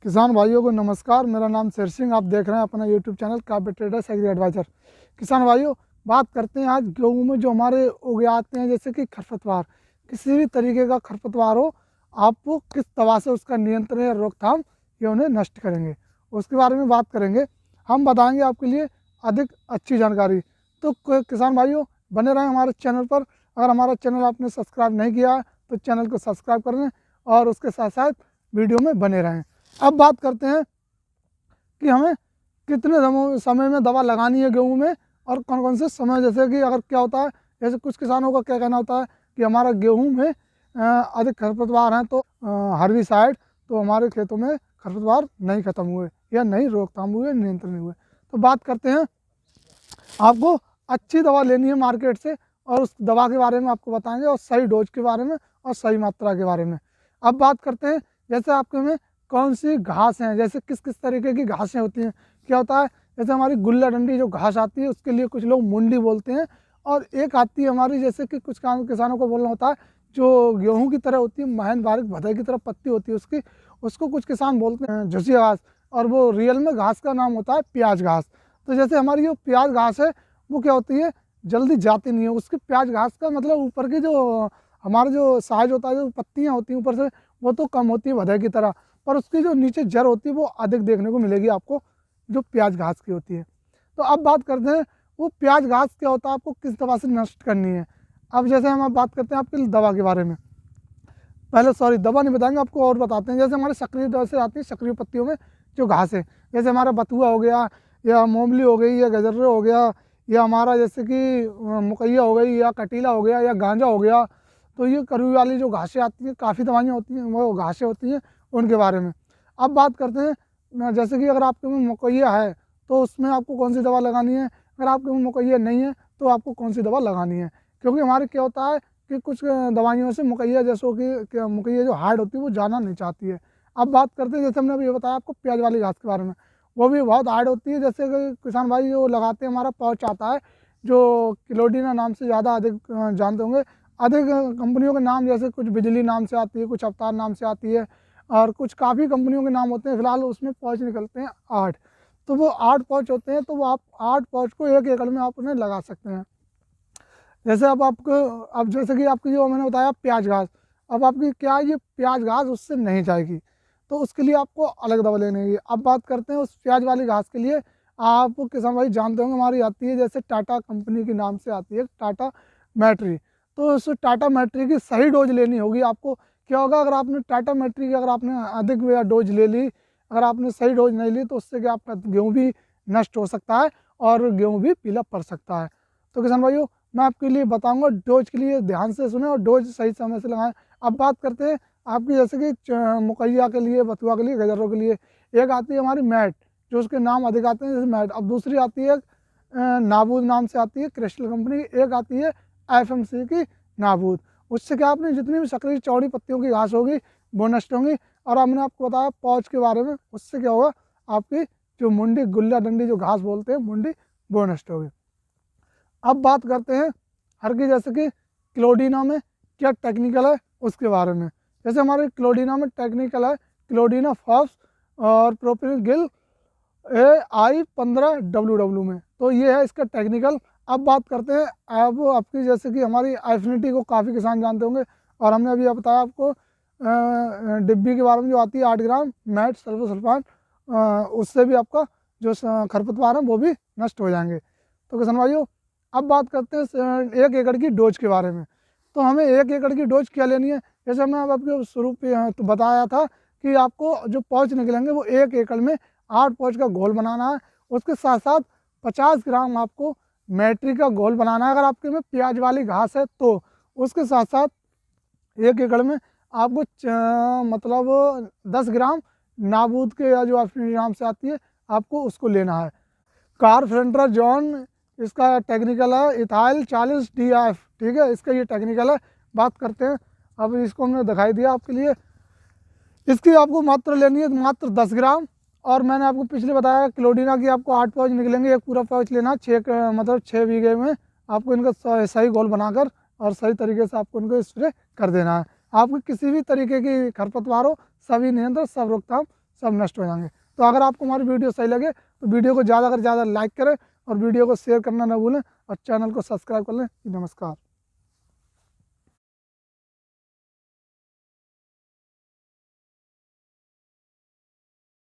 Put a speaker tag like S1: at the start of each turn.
S1: किसान भाइयों को नमस्कार। मेरा नाम शेर सिंह, आप देख रहे हैं अपना यूट्यूब चैनल काव्य ट्रेडर्स एग्री एडवाइजर। किसान भाइयों, बात करते हैं आज गेहूं में जो हमारे उगे आते हैं, जैसे कि खरपतवार। किसी भी तरीके का खरपतवार हो, आपको किस दवा से उसका नियंत्रण या रोकथाम ये उन्हें नष्ट करेंगे, उसके बारे में बात करेंगे। हम बताएंगे आपके लिए अधिक अच्छी जानकारी। तो किसान भाइयों, बने रहें हमारे चैनल पर। अगर हमारा चैनल आपने सब्सक्राइब नहीं किया है तो चैनल को सब्सक्राइब कर लें और उसके साथ साथ वीडियो में बने रहें। अब बात करते हैं कि हमें कितने समय में दवा लगानी है गेहूं में, और कौन कौन से समय। जैसे कि अगर क्या होता है, जैसे कुछ किसानों का क्या कहना होता है कि हमारा गेहूं में अधिक खरपतवार हैं, तो हर्बिसाइड, तो हमारे खेतों में खरपतवार नहीं खत्म हुए या नहीं रोकथाम हुए, नियंत्रण हुए। तो बात करते हैं, आपको अच्छी दवा लेनी है मार्केट से, और उस दवा के बारे में आपको बताएंगे, और सही डोज के बारे में और सही मात्रा के बारे में। अब बात करते हैं, जैसे आपके में कौन सी घास हैं, जैसे किस किस तरीके की घासें होती हैं। क्या होता है, जैसे हमारी गुल्ला डंडी जो घास आती है, उसके लिए कुछ लोग मुंडी बोलते हैं, और एक आती है हमारी, जैसे कि कुछ किसानों को बोलना होता है, जो गेहूं की तरह होती है, महीन बारीक भदई की तरह पत्ती होती है उसकी, उसको कुछ किसान बोलते हैं झुसिया घास, और वो रियल में घास का नाम होता है प्याज घास। तो जैसे हमारी जो प्याज घास है, वो क्या होती है, जल्दी जाती नहीं है। उसकी प्याज घास का मतलब ऊपर की जो हमारा जो साइज होता है, जो पत्तियाँ होती हैं ऊपर से, वो तो कम होती है भदई की तरह, पर उसकी जो नीचे जड़ होती है वो अधिक देखने को मिलेगी आपको, जो प्याज घास की होती है। तो अब बात करते हैं, वो प्याज घास क्या होता है, आपको किस दवा से नष्ट करनी है। अब जैसे हम अब बात करते हैं आपकी दवा के बारे में। पहले सॉरी, दवा नहीं बताएंगे, आपको और बताते हैं। जैसे हमारे सक्रिय दवा से आती है, सक्रिय पत्तियों में जो घास है, जैसे हमारा बथुआ हो गया, या मोमली हो गई, या गजर्रे हो गया, या हमारा जैसे कि मुकैया हो गई, या कटीला हो गया, या गांजा हो गया। तो ये करुई वाली जो घासें आती हैं, काफ़ी दवाइयाँ होती हैं, वो घासें होती हैं, उनके बारे में। अब बात करते हैं, जैसे कि अगर आपके में मुकैया है तो उसमें आपको कौन सी दवा लगानी है, अगर आपके में मुकैया नहीं है तो आपको कौन सी दवा लगानी है। क्योंकि हमारे क्या होता है कि कुछ दवाइयों से मुकैया, जैसो कि मुकैया जो हार्ड होती है वो जाना नहीं चाहती है। अब बात करते हैं, जैसे हमने अभी बताया आपको प्याज वाली घास के बारे में, वो भी बहुत हार्ड होती है। जैसे कि किसान भाई जो लगाते हैं, हमारा पाउच आता है जो क्लोडीना नाम से ज़्यादा अधिक जानते होंगे। अधिक कंपनियों के नाम, जैसे कुछ बिजली नाम से आती है, कुछ अवतार नाम से आती है, और कुछ काफ़ी कंपनियों के नाम होते हैं। फिलहाल उसमें पाउच निकलते हैं 8, तो वो 8 पाउच होते हैं। तो वो आप 8 पाउच को 1 एकड़ में आप उन्हें लगा सकते हैं। जैसे अब आपको, अब जैसे कि आपकी जो मैंने बताया प्याज घास, अब आपकी क्या है, ये प्याज घास उससे नहीं जाएगी, तो उसके लिए आपको अलग दवा लेनी है। अब बात करते हैं उस प्याज वाली घास के लिए, आप किसान भाई जानते होंगे, हमारी आती है जैसे टाटा कंपनी के नाम से आती है टाटा मैट्री। तो उस टाटा मैट्री की सही डोज लेनी होगी आपको। क्या होगा, अगर आपने टाटा मैट्री की अगर आपने अधिक डोज ले ली, अगर आपने सही डोज नहीं ली, तो उससे क्या आपका गेहूँ भी नष्ट हो सकता है और गेहूँ भी पीला पड़ सकता है। तो किसान भाइयों, मैं आपके लिए बताऊंगा, डोज के लिए ध्यान से सुने और डोज सही समय से लगाएं। अब बात करते हैं आपकी, जैसे कि मुकैया के लिए, बथुआ के लिए, गजरों के लिए एक आती है हमारी मैट, जो उसके नाम अधिक आते हैं, जैसे मैट। अब दूसरी आती है नाबूद नाम से आती है, क्रिस्टल कंपनी की। एक आती है FMC की नाबूद। उससे क्या, आपने जितनी भी सक्रिय चौड़ी पत्तियों की घास होगी वो नष्ट होंगी। और हमने आपको बताया पौच के बारे में, उससे क्या होगा, आपकी जो मुंडी, गुल्ला डंडी जो घास बोलते हैं मुंडी, वो नष्ट होगी। अब बात करते हैं हर की, जैसे कि क्लोडीना में क्या टेक्निकल है उसके बारे में। जैसे हमारे क्लोडीना में टेक्निकल है क्लोडीना फॉप्स और प्रोपिल गिल AI15WW में, तो ये है इसका टेक्निकल। अब बात करते हैं, अब आपकी जैसे कि हमारी एफिनिटी को काफ़ी किसान जानते होंगे, और हमने अभी बताया आपको डिब्बी के बारे में, जो आती है 8 ग्राम मैट सल्फोसल्फान, उससे भी आपका जो खरपतवार है वो भी नष्ट हो जाएंगे। तो किसान भाइयों, अब बात करते हैं 1 एकड़ की डोज के बारे में। तो हमें 1 एकड़ की डोज क्या लेनी है, जैसे मैं अब आपको शुरू पे तो बताया था कि आपको जो पाउच निकलेंगे वो 1 एकड़ में 8 पाउच का घोल बनाना है। उसके साथ साथ 50 ग्राम आपको मैट्री का घोल बनाना है, अगर आपके में प्याज वाली घास है तो। उसके साथ साथ 1 एकड़ में आपको मतलब 10 ग्राम नाबूद के, या जो अपनी नाम से आती है, आपको उसको लेना है। कारफेंटर जॉन इसका टेक्निकल है इथाइल 40 DF, ठीक है, इसका ये टेक्निकल है। बात करते हैं, अब इसको हमने दिखाई दिया आपके लिए। इसकी आपको मात्रा लेनी है मात्र 10 ग्राम, और मैंने आपको पिछले बताया क्लोडीना की आपको 8 पाउच निकलेंगे, एक पूरा पाउच लेना, 6 बीघे में आपको इनका सही घोल बनाकर और सही तरीके से आपको इनको स्प्रे कर देना है। आपको किसी भी तरीके की खरपतवार हो, सभी नियंत्रण, सब रोकथाम सब नष्ट हो जाएंगे। तो अगर आपको हमारी वीडियो सही लगे तो वीडियो को ज़्यादा से ज़्यादा लाइक करें और वीडियो को शेयर करना ना भूलें और चैनल को सब्सक्राइब कर लें। नमस्कार।